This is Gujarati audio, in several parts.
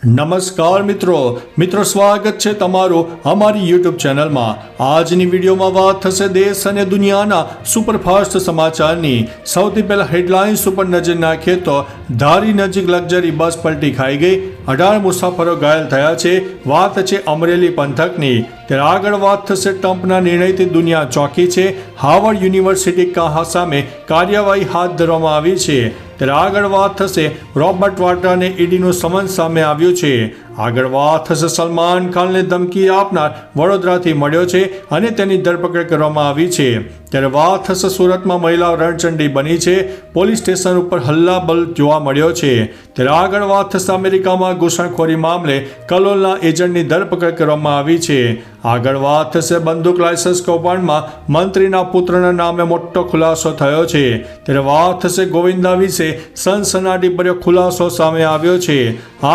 નમસ્કાર મિત્રો સ્વાગત છે તમારું અમારી યુટ્યુબ ચેનલમાં। આજની વિડીયોમાં વાત થશે દેશ અને દુનિયાના સુપરફાસ્ટ સમાચારની। સૌથી પહેલા હેડલાઇન્સ ઉપર નજર નાખીએ તો ધારી નજીક લક્ઝરી બસ પલટી ખાઈ ગઈ, 18 મુસાફરો ઘાયલ થયા છે। વાત છે અમરેલી પંથકની। ત્યારે આગળ વાત થશે ટ્રમ્પના નિર્ણયથી દુનિયા ચોંકી છે, હાર્વર્ડ યુનિવર્સિટી સામે કાર્યવાહી હાથ ધરવામાં આવી છે। ત્યારે આગળ વાત થશે રોબર્ટ વાડ્રાને ઈડીનું સમન્સ સામે આવ્યું છે। આગળ વાત થશે સલમાન ખાનને ધમકી આપનાર વડોદરાથી મળ્યો છે અને તેની ધરપકડ કરવામાં આવી છે। ત્યારે વાત થશે સુરતમાં મહિલાઓ રણચંડી બની છે, પોલીસ સ્ટેશન ઉપર હલ્લાબલ જોવા મળ્યો છે। ત્યારે આગળ વાત થશે અમેરિકામાં ઘૂસણખોરી મામલે કલોલના એજન્ટની ધરપકડ કરવામાં આવી છે। આગળ વાત થશે બંદૂક લાયસન્સ કૌભાંડમાં મંત્રીના પુત્રના નામે મોટો ખુલાસો થયો છે। ત્યારે વાત થશે ગોવિંદા વિશે સનસનાટીભર્યો ખુલાસો સામે આવ્યો છે।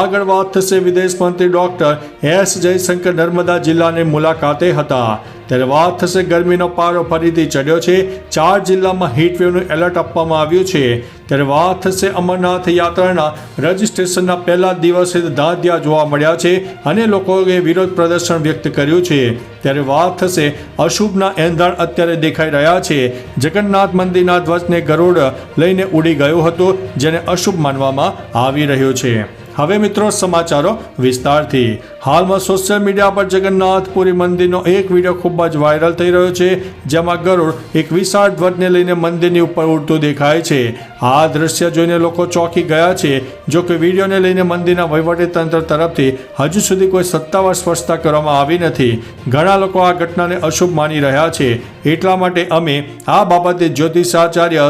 આગળ વાત થશે વિદેશ મંત્રી ડોક્ટર એસ જયશંકર નર્મદા જિલ્લાની મુલાકાતે હતા। ત્યારે વાત થશે ગરમીનો પારો ફરીથી ચડ્યો છે, 4 જિલ્લામાં હીટવેવનું એલર્ટ આપવામાં આવ્યું છે। ત્યારે વાત થશે અમરનાથ યાત્રાના રજીસ્ટ્રેશનના પહેલા દિવસે ધાંધિયા જોવા મળ્યા છે અને લોકોએ વિરોધ પ્રદર્શન વ્યક્ત કર્યું છે। ત્યારે વાત થશે અશુભના એંધાણ અત્યારે દેખાઈ રહ્યા છે। જગન્નાથ મંદિરના ધ્વજને ગરુડ લઈને ઉડી ગયું હતું, જેને અશુભ માનવામાં આવી રહ્યું છે। હવે મિત્રો સમાચારો વિસ્તારથી। હાલમાં સોશિયલ મીડિયા પર જગન્નાથપુરી મંદિરનો એક વિડીયો ખૂબ જ વાયરલ થઈ રહ્યો છે, જેમાં ગરુડ એક વિશાળ ધ્વજને લઈને મંદિરની ઉપર ઉડતું દેખાય છે। આ દ્રશ્ય જોઈને લોકો ચોંકી ગયા છે। જો કે વિડીયોને લઈને મંદિરના વહીવટીતંત્ર તરફથી હજુ સુધી કોઈ સત્તાવાર સ્પષ્ટતા કરવામાં આવી નથી। ઘણા લોકો આ ઘટનાને અશુભ માની રહ્યા છે, એટલા માટે અમે આ બાબતે જ્યોતિષાચાર્ય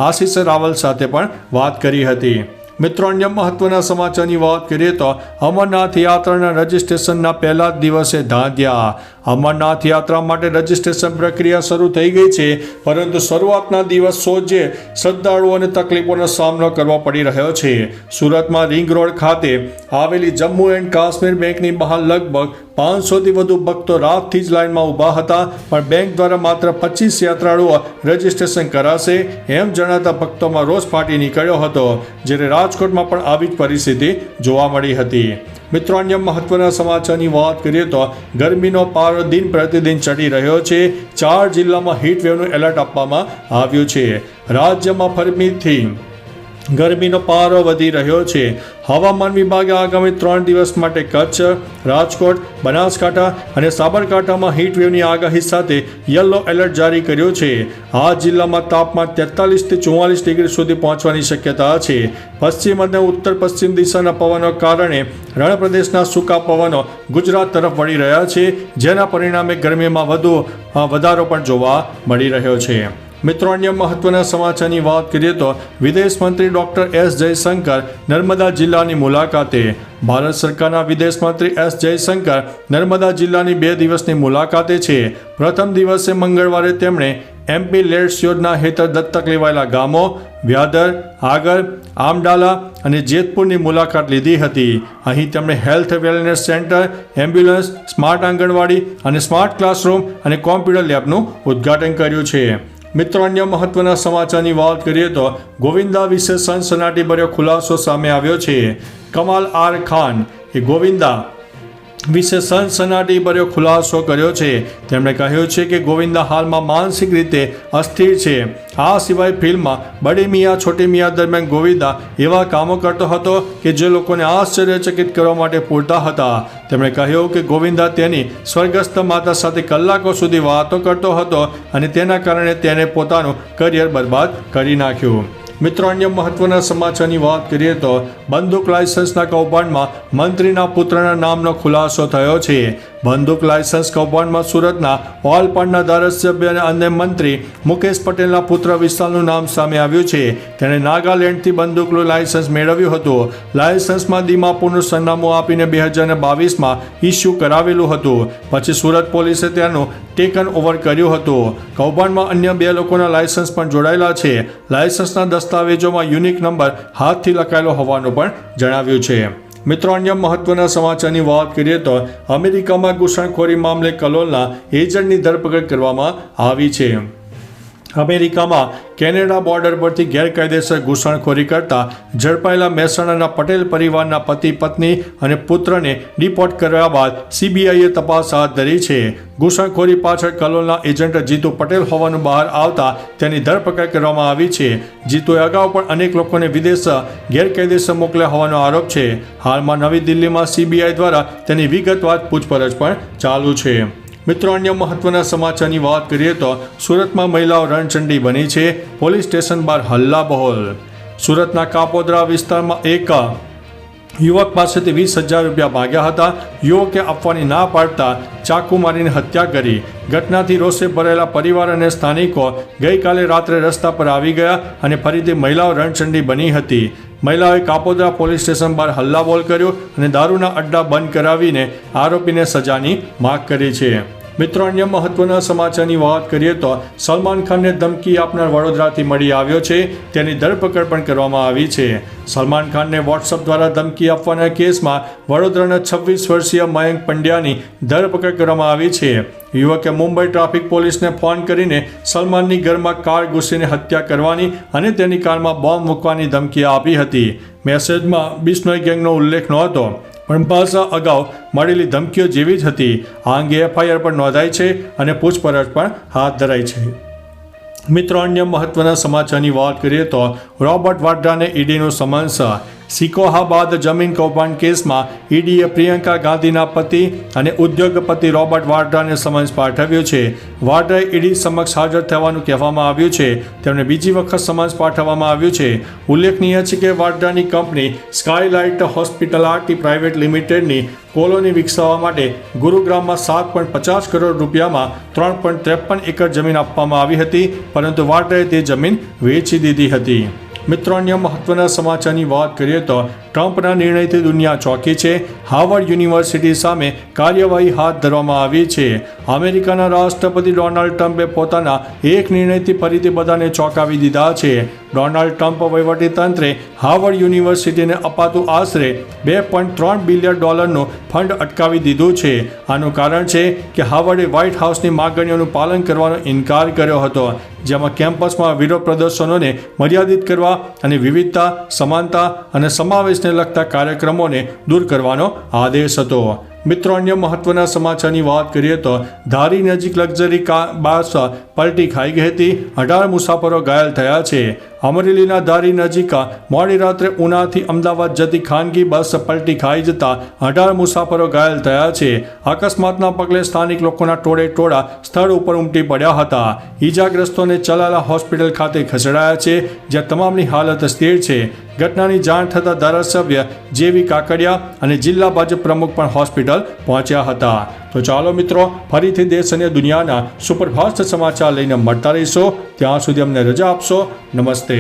આશિષ રાવલ સાથે પણ વાત કરી હતી। મિત્રો અન્ય મહત્વના સમાચારની વાત કરીએ તો અમરનાથ યાત્રાના રજીસ્ટ્રેશનના પહેલા દિવસે ધાંધિયા। અમરનાથ યાત્રા માટે રજીસ્ટ્રેશન પ્રક્રિયા શરૂ થઈ ગઈ છે, પરંતુ શરૂઆતના દિવસો જે શ્રદ્ધાળુઓને તકલીફોનો સામનો કરવો પડી રહ્યો છે। સુરતમાં રિંગ રોડ ખાતે આવેલી જમ્મુ એન્ડ કાશ્મીર બેંકની બહાર લગભગ 500થી વધુ ભક્તો રાતથી જ લાઇનમાં ઊભા હતા, પણ બેંક દ્વારા માત્ર 25 યાત્રાળુઓ રજીસ્ટ્રેશન કરાશે એમ જણાતા ભક્તોમાં રોષ ફાટી નીકળ્યો હતો, જ્યારે રાજકોટમાં પણ આવી જ પરિસ્થિતિ જોવા મળી હતી। મિત્રો અન્ય મહત્વના સમાચારની વાત કરીએ તો ગરમીનો પારો દિન પ્રતિદિન ચડી રહ્યો છે, 4 જિલ્લામાં હીટ વેવનું એલર્ટ આપવામાં આવ્યું છે। રાજ્યમાં ફરીથી ગરમીનો પારો વધી રહ્યો છે। હવામાન વિભાગે આગામી 3 દિવસ માટે કચ્છ, રાજકોટ, બનાસકાંઠા અને સાબરકાંઠામાં હીટવેવની આગાહી સાથે યલો એલર્ટ જારી કર્યું છે। આ જિલ્લામાં તાપમાન 43થી 44 ડિગ્રી સુધી પહોંચવાની શક્યતા છે। પશ્ચિમ અને ઉત્તર પશ્ચિમ દિશાના પવનો કારણે રણ પ્રદેશના સૂકા પવનો ગુજરાત તરફ વળી રહ્યા છે, જેના પરિણામે ગરમીમાં વધારો પણ જોવા મળી રહ્યો છે। મિત્રો અન્ય મહત્વના સમાચારની વાત કરીએ તો વિદેશ મંત્રી ડોક્ટર એસ જયશંકર નર્મદા જિલ્લાની મુલાકાતે। ભારત સરકારના વિદેશ મંત્રી એસ જયશંકર નર્મદા જિલ્લાની 2 દિવસની મુલાકાતે છે। પ્રથમ દિવસે મંગળવારે તેમણે MP લેટ્સ યોજના હેઠળ દત્તક લેવાયેલા ગામો વ્યાધર, આગર, આમડાલા અને જેતપુરની મુલાકાત લીધી હતી। અહીં તેમણે health wellness centre, ambulance, smart anganwadi અને સ્માર્ટ ક્લાસરૂમ અને કોમ્પ્યુટર લેબનું ઉદ્ઘાટન કર્યું છે। મિત્રો અન્ય મહત્વના સમાચારની વાત કરીએ તો ગોવિંદા વિશે સનસનાટીભર્યો ખુલાસો સામે આવ્યો છે। કમાલ આર ખાન એ ગોવિંદા વિશે સનસનાટીભર્યો ખુલાસો કર્યો છે। તેમણે કહ્યું છે કે ગોવિંદા હાલમાં માનસિક રીતે અસ્થિર છે। આ સિવાય ફિલ્મમાં બડી મિયાં છોટી મિયાં દરમિયાન ગોવિંદા એવા કામો કરતો હતો કે જે લોકોને આશ્ચર્યચકિત કરવા માટે પૂરતા હતા। તેમણે કહ્યું કે ગોવિંદા તેની સ્વર્ગસ્થ માતા સાથે કલાકો સુધી વાતો કરતો હતો અને તેના કારણે તેને પોતાનું કરિયર બરબાદ કરી નાખ્યું। મિત્રો અન્ય મહત્વના સમાચારની વાત કરીએ તો બંદૂક લાયસન્સના કૌભાંડમાં મંત્રીના પુત્રના નામનો ખુલાસો થયો છે। બંદૂક લાયસન્સ કૌભાંડમાં સુરતના ઓલપાડના ધારાસભ્ય અને અન્ય મંત્રી મુકેશ પટેલના પુત્ર વિશાલનું નામ સામે આવ્યું છે। તેણે નાગાલેન્ડથી બંદૂકનું લાયસન્સ મેળવ્યું હતું। લાયસન્સમાં દીમાપુરનું સરનામું આપીને 2022માં ઇસ્યુ કરાવેલું હતું, પછી સુરત પોલીસે તેનું ટેકન ઓવર કર્યું હતું। કૌભાંડમાં અન્ય 2 લોકોના લાયસન્સ પણ જોડાયેલા છે। લાયસન્સના દસ્તાવેજોમાં યુનિક નંબર હાથથી લખાયેલો હોવાનું પણ જણાવ્યું છે। મિત્રો અન્ય મહત્વના સમાચારની વાત કરીએ તો અમેરિકામાં ઘૂસણખોરી મામલે કલોલના એજન્ટની ધરપકડ કરવામાં આવી છે। અમેરિકામાં કેનેડા બોર્ડર પરથી ગેરકાયદેસર ઘૂસણખોરી કરતા ઝડપાયેલા મહેસાણાના પટેલ પરિવારના પતિ પત્ની અને પુત્રને ડિપોર્ટ કર્યા બાદ સીબીઆઈએ તપાસ હાથ ધરી છે. ઘૂસણખોરી પાછળ કલોલના એજન્ટ જીતુ પટેલ હોવાનું બહાર આવતા તેની ધરપકડ કરવામાં આવી છે. જીતુએ અગાઉ પણ અનેક લોકોને વિદેશ ગેરકાયદેસર મોકલ્યા હોવાનો આરોપ છે. હાલમાં નવી દિલ્હીમાં સીબીઆઈ દ્વારા તેની વિગતવાર પૂછપરછ પણ ચાલુ છે. મિત્રો, અન્ય મહત્વના સમાચારની વાત કરીએ તો સુરતમાં મહિલાઓ રણચંડી બની છે. પોલીસ સ્ટેશન બહાર હલ્લાબોલ. સુરતના કાપોદ્રા વિસ્તારમાં એક યુવક પાસેથી 20,000 રૂપિયા માંગ્યા હતા. યુવકે આપવાની ના પાડતા ચાકુ મારીને હત્યા કરી. ઘટનાથી રોષે ભરેલા પરિવાર અને સ્થાનિકો ગઈકાલે રાત્રે રસ્તા પર આવી ગયા અને ફરીથી મહિલાઓ રણચંડી બની હતી. મહિલાઓએ કાપોદ્રા પોલીસ સ્ટેશન બહાર હલ્લાબોલ કર્યો અને દારૂના અડ્ડા બંધ કરાવીને આરોપીને સજાની માગ કરી છે. મિત્રો, અન્ય મહત્વના સમાચારની વાત કરીએ તો સલમાન ખાનને ધમકી આપનાર વડોદરાથી મળી આવ્યો છે. તેની ધરપકડ પણ કરવામાં આવી છે. સલમાન ખાનને વોટ્સઅપ દ્વારા ધમકી આપવાના કેસમાં વડોદરાના 26 વર્ષીય મયંક પંડ્યાની ધરપકડ કરવામાં આવી છે. યુવકે મુંબઈ ટ્રાફિક પોલીસને ફોન કરીને સલમાનની ઘરમાં કાર ઘૂસીને હત્યા કરવાની અને તેની કારમાં બોમ્બ મૂકવાની ધમકી આપી હતી. મેસેજમાં બિશ્નોઈ ગેંગનો ઉલ્લેખ નહોતો, પણ પાછા અગાઉ મળેલી ધમકીઓ જેવી જ હતી. આ અંગે એફઆઈઆર પણ નોંધાઈ છે અને પૂછપરછ પણ હાથ ધરાઈ છે. મિત્રો, અન્ય મહત્વના સમાચારની વાત કરીએ તો રોબર્ટ વાડ્રાને ઈડીનું સમન્સ. સિકોહા બાદ જમીન કૌભાંડ કેસમાં ઈડીએ પ્રિયંકા ગાંધીના પતિ અને ઉદ્યોગપતિ રોબર્ટ વાડ્રાને સમન્સ પાઠવ્યું છે. વાડ્રાએ ઈડી સમક્ષ હાજર થવાનું કહેવામાં આવ્યું છે. તેમને બીજી વખત સમન્સ પાઠવવામાં આવ્યું છે. ઉલ્લેખનીય છે કે વાડ્રાની કંપની સ્કાયલાઇટ હોસ્પિટાલિટી પ્રાઇવેટ લિમિટેડની કોલોની વિકસાવવા માટે ગુરુગ્રામમાં 7.50 કરોડ રૂપિયામાં 3.53 એકર જમીન આપવામાં આવી હતી, પરંતુ વાડ્રાએ તે જમીન વેચી દીધી હતી. મિત્રો, અન્ય મહત્વના સમાચારની વાત કરીએ તો ટ્રમ્પના નિર્ણયથી દુનિયા ચોંકી છે. હાર્વર્ડ યુનિવર્સિટી સામે કાર્યવાહી હાથ ધરવામાં આવી છે. અમેરિકાના રાષ્ટ્રપતિ ડોનાલ્ડ ટ્રમ્પે પોતાના એક નિર્ણયથી ફરીથી બધાને ચોંકાવી દીધા છે. ડોનાલ્ડ ટ્રમ્પ વહીવટીતંત્રે હાર્વર્ડ યુનિવર્સિટીને અપાતું આશરે $2.3 બિલિયન ફંડ અટકાવી દીધું છે. આનું કારણ છે કે હાર્વર્ડે વ્હાઇટ હાઉસની માગણીઓનું પાલન કરવાનો ઇનકાર કર્યો હતો, જેમાં કેમ્પસમાં વિરોધ પ્રદર્શનોને મર્યાદિત કરવા અને વિવિધતા, સમાનતા અને સમાવેશને લગતા કાર્યક્રમોને દૂર કરવાનો આદેશ હતો. મિત્રો, અન્ય મહત્વના સમાચારની વાત કરીએ તો ધારી નજીક લક્ઝરી બસ પલટી ખાઈ ગઈ હતી. 18 મુસાફરો ઘાયલ થયા છે. અમરેલીના ધારી નજીક મોડી રાત્રે ઉનાથી અમદાવાદ જતી ખાનગી બસ પલટી ખાઈ જતા 18 મુસાફરો ઘાયલ થયા છે. અકસ્માતના પગલે સ્થાનિક લોકોના ટોળે સ્થળ ઉપર ઉમટી પડ્યા હતા. ઈજાગ્રસ્તોને ચલાલા હોસ્પિટલ ખાતે ખસેડાયા છે, જ્યાં તમામની હાલત સ્થિર છે. ઘટનાની જાણ થતાં ધારાસભ્ય જેવી કાકડિયા અને જિલ્લા ભાજપ પ્રમુખ પણ હોસ્પિટલ પહોંચ્યા હતા. તો ચાલો મિત્રો, ફરીથી દેશ અને દુનિયાના સુપરફાસ્ટ સમાચાર લઈને મળતા રહીશો. ત્યાં સુધી અમને રજા આપશો. નમસ્તે.